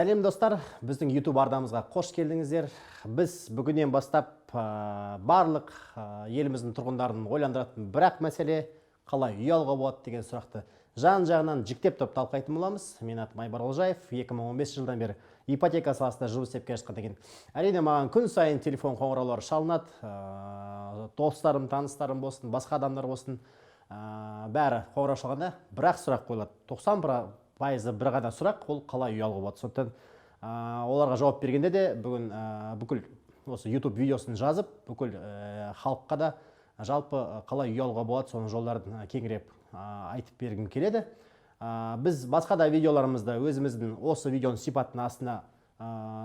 Сәлем достар, біздің YouTube арнамызға қош келдіңіздер. Біз бүгіннен бастап барлық еліміздің тұрғындарын ойландыратын бірақ мәселе қалай үй алуға болады деген сұрақты жан-жағынан жіктеп талқылайтын боламыз. Мен атым Айбар Олжаев, 2015 жылдан бері ипотека саласында жұмыс істеп келе жатқан деген. Әрине маған күн сайын телефон қоңыраулары шалынады. Достарым, таныстарым болсын, басқа адамдар болсын, бәрі қоңырау шалғанда бірақ сұрақ қойылады. 90% бір ғана сұрақ, ол қалай үй алуға болады. Сондықтан оларға жауап бергенде де бүгін бүкіл осы YouTube видеосын жазып, бүкіл халыққа да жалпы қалай үй алуға болады, соның жолдарын кеңірек айтып бергім келеді. Біз басқа да видеоларымызда өзіміздің осы видеоның сипатының астына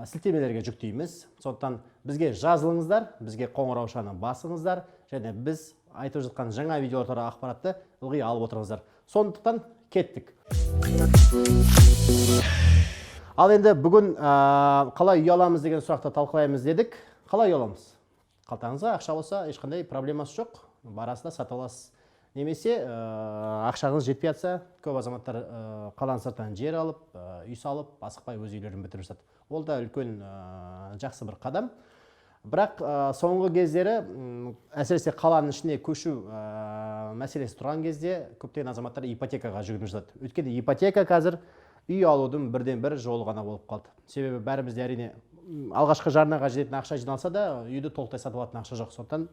сілтемелерге жүктейміз. Сондықтан бізге жазылыңыздар, бізге қоңыраушаны басыңыздар, және біз айтып жатқан жаңа видеолар туралы ақпаратты ылғи алып отырыңыздар. Сондықтан кеттік. Ал енді бүгін қалай үй аламыз деген сұрақты талқылаймыз дедік. Қалай үй аламыз? Қалтаңызға ақша болса, ешқандай проблемасы жоқ. Барасында сатып аласыз. Немесе ақшаңыз жетпей жатса, көп азаматтар қаланың сыртынан жер алып, үй салып, асықпай өз үйлерін бітіріп жатады. Ол да үлкен жақсы бір қадам. Бірақ соңғы кездері әсіресе қаланың ішіне көшу мәселесі тұрған кезде көптеген азаматтар ипотекаға жүгініп жатады. Өйткені ипотека қазір үй алудың бірден бір жолы ғана болып қалды. Себебі бәрімізде әрине алғашқы жарнаға жететін ақша жиналса да, үйді толықтай сатып алатын ақша жоқ. Сондықтан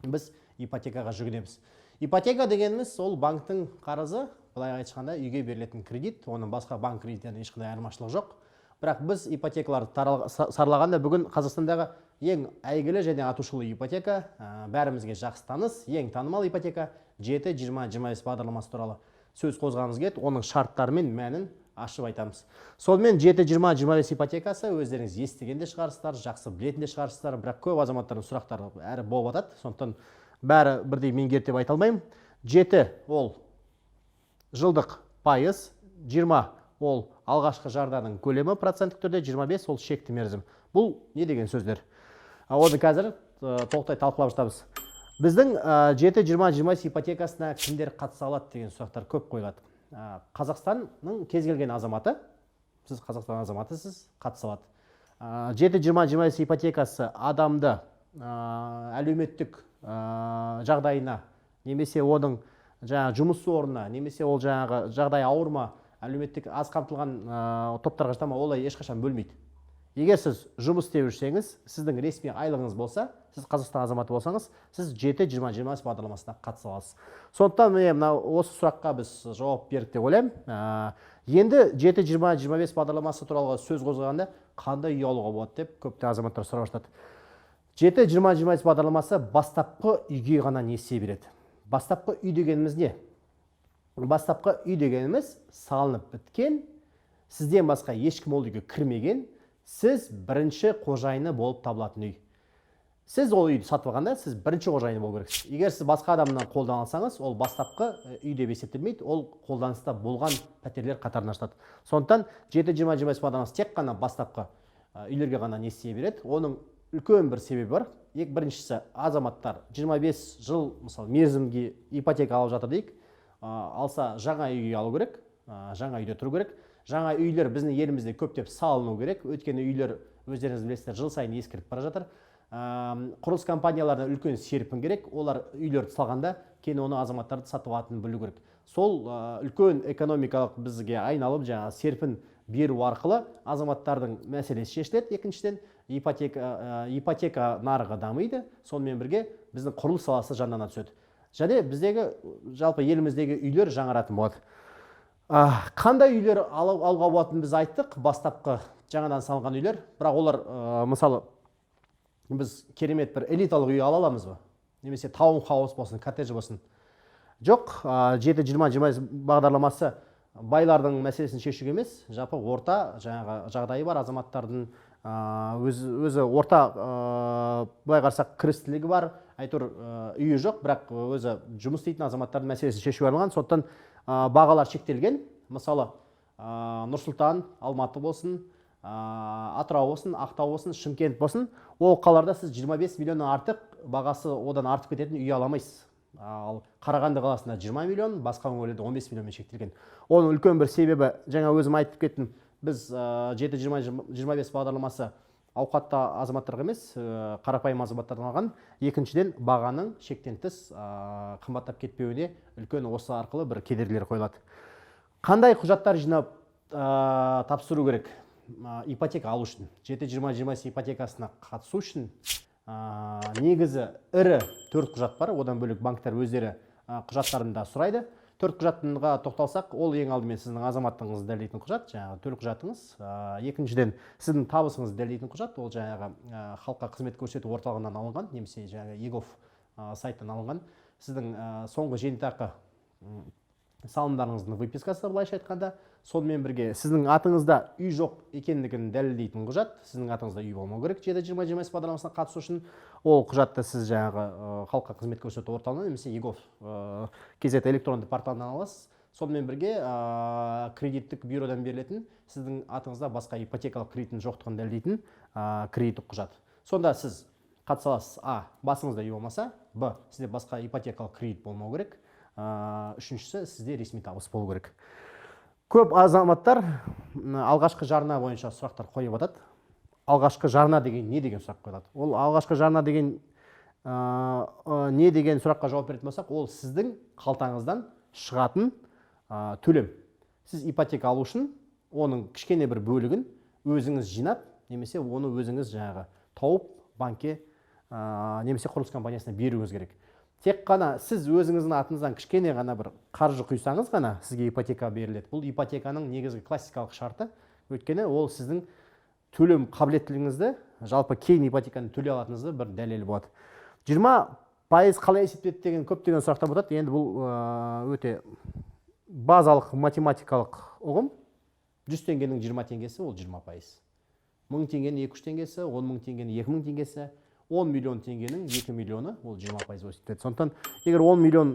біз ипотекаға жүгінеміз. Ипотека дегеніміз ол банктың қарызы, былай айтқанда үйге берілетін кредит, оның басқа банк кредиттерінен ешқандай айырмашылығы жоқ. Бірақ біз ипотекаларды саралағанда бүгін Қазақстандағы ең әйгілі және атышулы ипотека, бәрімізге жақсы таныс, ең танымал ипотека 7-20-25 бағдарламасы туралы сөз қозғағымыз келеді. Оның шарттары мен мәнін ашып айтамыз. Сонымен 7-20-25 ипотекасы өздеріңіз естіген де шығарсыздар, жақсы білетін де шығарсыздар, бірақ көп азаматтардың сұрақтары әрі болып жатады. Сондықтан бәрі бірдей меңгерді деп айта алмаймын. 7 ол жылдық пайыз, 20 ол алғашқы жарнаның көлемі проценттік түрде, 25 ол шекті мерзім. Бұл не деген сөздер? Оны қазір толықтай талқылап жатамыз. Біздің 7-20-25 ипотекасына кімдер қатыса алады деген сұрақтар көп қойылады. Қазақстанның кез келген азаматы, сіз Қазақстан азаматысыз, қатыса алады. 7-20-25 ипотекасы адамды әлеуметтік жағдайына, немесе оның жұмыс орнына, немесе ол жағдай ауыр ма, әлеуметтік аз қамтылған топтарға жатама, олай ешқашан бөлмейді. Егер сіз жұмыс істеп жүрсеңіз, сіздің ресми айлығыңыз болса, сіз Қазақстан азаматы болсаңыз, сіз 7-20-25 бағдарламасына қатыса аласыз. Сондықтан осы сұраққа біз жауап бердік деп ойлаймын. Енді 7-20-25 бағдарламасы туралы сөз қозғағанда қандай үй алуға болады деп көптеген азаматтар сұрап жатады. 7-20-25 бағдарламасы бастапқы үйге ғана несие береді. Бастапқы үй дегеніміз не? Бастапқы үй дегеніміз салынып біткен, сізден басқа ешкім ол үйге кірмеген, сіз бірінші қожайыны болып табылатын үй. Сіз ол үйді сатып алғанда, сіз бірінші қожайыны болу керексіз. Егер сіз басқа адамнан қолдан алсаңыз, ол бастапқы үй деп есептелмейді, ол қолданыста болған пәтерлер қатарына жатады. Сондықтан 7-20-25 бағдарламасы тек қана бастапқы үйлерге ғана несие береді. Оның үлкен бір себебі бар. Біріншісі, азаматтар 25 жыл мысалы мерзімге ипотека алып жатыр дейік. Алса жаңа үй алу керек, жаңа үйде тұру керек. Жаңа үйлер біздің елімізде көптеп салыну керек. Өйткені үйлер өздеріңіз білесіздер жыл сайын ескіріп бара жатыр. Құрылыс компанияларына үлкен серпін керек. Олар үйлерді салғанда кейін оны азаматтарды сатып алатынын білу керек. Сол үлкен экономикалық бізге айналып серпін беру арқылы азаматтардың мәселесі шешіледі. Екіншіден ипотека нарығы дамиды. Сонымен бірге біздің құрылыс саласы жандана түседі. Және біздегі жалпы еліміздегі үйлер жаңаратын болады. Қандай үйлер алуға болатынын біз айттық, бастапқы жаңадан салынған үйлер. Бірақ олар мысалы біз керемет бір элиталық үй ала аламыз ба? Немесе таунхаус болсын, коттедж болсын. Жоқ, 7-20-25 бағдарламасы байлардың мәселесін шешуге емес, жалпы орта жағдайы бар азаматтардың өзі орта былай қарасақ кірістілігі бар, әйтеуір үйі жоқ, бірақ өзі жұмыс істейтін азаматтардың мәселесін шешуге арналған. Сондықтан бағалар шектелген. Мысалы Нұр-Сұлтан, Алматы болсын, Атырау болсын, Ақтау болсын, Шымкент болсын, ол қалаларда сіз 25 миллионнан артық, бағасы одан артып кететін үй аламайсыз. Ал Қарағанды қаласында 20 миллион, басқа өңірлерде 15 миллионмен шектелген. Оның үлкен бір себебі, жаңа өзім айтып кеттім, біз 7-20-25 бағдарламасы ауқатты азаматтарға емес, қарапайым азаматтарға арналған. Екіншіден, бағаның шектен тыс қымбаттап кетпеуіне үлкен осы арқылы бір кедергілер қойылады. Қандай құжаттар жинап тапсыру керек ипотека алу үшін? 7-20-25 ипотекасына қатысу үшін негізі ірі 4 құжат бар. Одан бөлек банктер өздері құжаттарында сұрайды. 4 құжатынға тоқталсақ, ол ең алдымен сіздің азаматтығыңызды дәлелдейтін құжат, жаңағы төлем құжатыңыз. Екіншіден, сіздің табысыңызды дәлелдейтін құжат, ол жаңағы халыққа қызмет көрсету орталығынан алынған, немесе жаңағы егов сайттан алынған. Сіздің соңғы зейнетақы салымдарыңыздың выпискасы, былайша айтқанда. Сонымен бірге сіздің атыңызда үй жоқ екендігін дәлелдейтін құжат. Сіздің атыңызда үй болмау керек 7-20-25 бағдарламасына қатысу үшін. Ол құжатты сіз жаңағы халыққа қызмет көрсету орталығынан немесе егов KZ электронды порталынан аласыз. Сонымен бірге кредиттік бюродан берілетін, сіздің атыңызда басқа ипотекалық кредиттің жоқтығын дәлелдейтін кредиттік құжат. Сонда сіз қатыса аласыз. Басыңызда үй болмаса, Б, сізде басқа ипотекалық кредит болмау керек. Үшіншісі, сізде ресми табыс болу керек. Көп азаматтар алғашқы жарна бойынша сұрақтар қойып жатады. Алғашқы жарна деген не деген сұрақ қойылады? Ол алғашқы жарна деген не деген сұраққа жауап беретін болсақ, ол сіздің қалтаңыздан шығатын төлем. Сіз ипотека алу үшін оның кішкене бір бөлігін өзіңіз жинап, немесе оны өзіңіз жаңағы тауып банкке немесе құрылыс компаниясына беруіңіз керек. Тек қана сіз өзіңіздің атыңыздан кішкене ғана бір қаржы құйсаңыз ғана сізге ипотека беріледі. Бұл ипотеканың негізгі классикалық шарты. Өйткені ол сіздің төлем қабілеттілігіңізді, жалпы кейін ипотеканы төлей алатыныңызды бір дәлелі болады. 20% қалай есептеледі деген көптеген сұрақтар болады. Енді бұл өте базалық математикалық ұғым. 100 теңгенің 20 теңгесі ол 20%. 1000 теңгенің 2-3 теңгесі, 10 000 теңгенің 2000 теңгесі, 10 миллион теңгенің 2 миллионы ол 20% өседі. Сондықтан, егер 10 миллион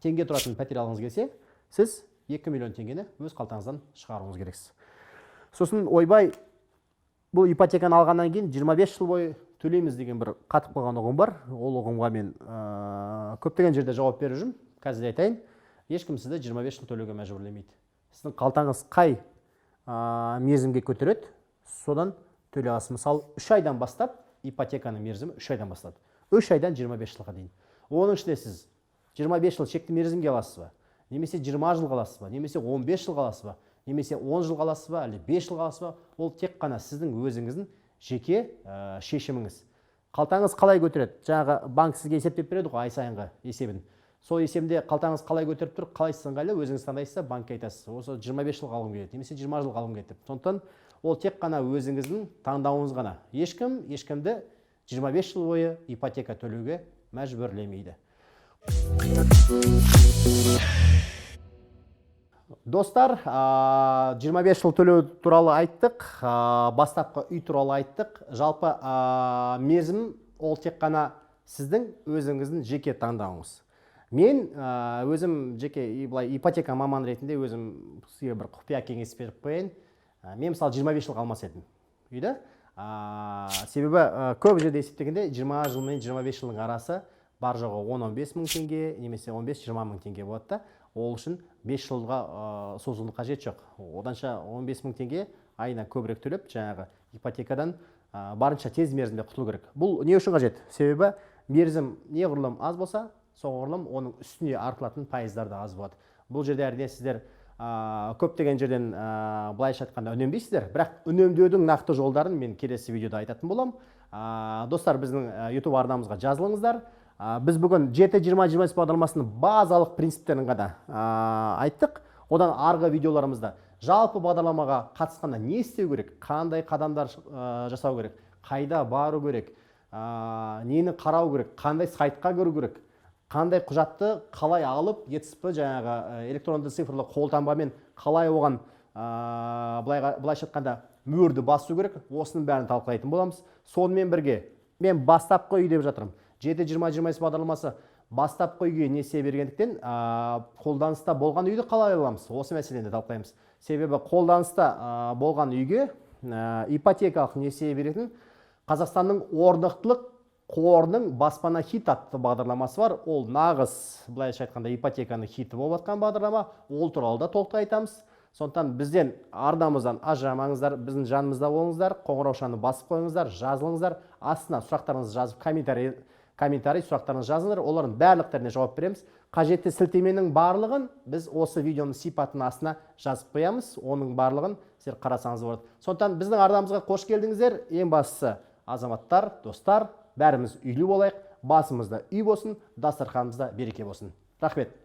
теңге тұратын пәтер алғыңыз келсе, сіз 2 миллион теңгені өз қалтаңыздан шығаруыңыз керексіз. Сосын ойбай, бұл ипотеканы алғаннан кейін 25 жыл бойы төлейміз деген бір қатып қалған ұғым бар. Ол ұғымға мен көптеген жерде жауап беріп жүрмін. Қазір айтайын, ешкім сізді 25 жыл төлеуге мәжбүрлемейді. Сіздің қалтаңыз қай мерзімге көтереді, содан төлей аласыз. Мысалы, 3 айдан бастап ипотеканың мерзімі 3 айдан бастады. 3 айдан 25 жылға дейін. Оның ішінде сіз 25 жыл шекті мерзімге аласыз ба? Немесе 20 жыл аласыз ба? Немесе 15 жыл аласыз ба? Немесе 10 жыл аласыз ба? Әлі 5 жыл аласыз ба? Ол тек қана сіздің өзіңіздің жеке шешіміңіз. Қалтаңыз қалай көтереді? Жаңағы банк сізге есептеп береді ғой ай сайынғы есебін. Сол есебінде қалтаңыз қалай көтеріп тұр, қалай ыңғайлы өзіңіз таңдайсыз, банкке айтасыз. Осы 25 жыл алғым келеді, немесе 20 жыл алғым келеді. Сондықтан ол тек қана өзіңіздің таңдауыңыз ғана. Ешкімді 25 жыл бойы ипотека төлеуге мәжбүрлемейді. Достар, 25 жыл төлеу туралы айттық, бастапқы үй туралы айттық. Жалпы мерзім ол тек қана сіздің өзіңіздің жеке таңдауыңыз. Мен өзім жеке ипотека маман ретінде өзім сізге бір құпия кеңес беріп қояйын. Мен мысалы 25 жыл қалмас едім үйді. Себебі көп жерде есептегенде 20 жыл мен 25 жылдың арасы бар жоғы 10-15 мың теңге, немесе 15-20 мың теңге болады да. Ол үшін 5 жылға созылу қажет жоқ. Оданша 15 мың теңге айына көбірек төлеп, жаңағы ипотекадан барынша тез мерзімде құтылу керек. Бұл не үшін қажет? Себебі мерзім неғұрлым аз болса, соғұрлым оның үстіне артылатын пайыздар да аз болады. Бұл жерде әрине сіздер көптеген жерден былайша айтқанда үнемдейсіздер, бірақ үнемдеудің нақты жолдарын мен келесі видеода айтатын болам. Достар, біздің YouTube арнамызға жазылыңыздар. Біз бүгін 7-20-25 бағдарламасының базалық принциптерін ғана айттық. Одан арғы видеоларымызда жалпы бағдарламаға қатысқанда не істеу керек, қандай қадамдар жасау керек, қайда бару керек, нені қарау керек, қандай сайтқа кіру керек, қандай құжатты қалай алып, ETSP жаңағы электронды цифрлы қолтаңбамен қалай оған былайша айтқанда мөрді басу керек, осының бәрін талқылайтын боламыз. Сонымен бірге мен бастапқы үй деп жатырмын. 7-20-25 бағдарламасы бастапқы үйге несие бергендіктен қолданыста болған үйді қалай аламыз? Осы мәселені талқылаймыз. Себебі қолданыста болған үйге ипотекалық несие беретін Қазақстанның орнықтылық қорының баспана хит атты бағдарламасы бар. Ол нағыз, былайша айтқанда, ипотеканы хиті болып жатқан бағдарлама. Ол туралы да толықтай айтамыз. Сондықтан бізден арнамыздан ажырамаңыздар, біздің жанымызда болыңыздар, қоңыраушаны басып қойыңыздар, жазылыңыздар, астына сұрақтарыңызды жазып комментарий сұрақтарыңызды жазыңыздар, олардың барлықтарына жауап береміз. Қажетті сілтеменің барлығын біз осы видеоның сипатының астына жазып қоямыз, оның барлығын сіздер қарасаңыз болады. Сондықтан біздің арнамызға қош келдіңіздер. Ең бастысы азаматтар, достар, бәріміз үйлі болайық, басымызда үй болсын, дастарханымызда береке болсын. Рахмет.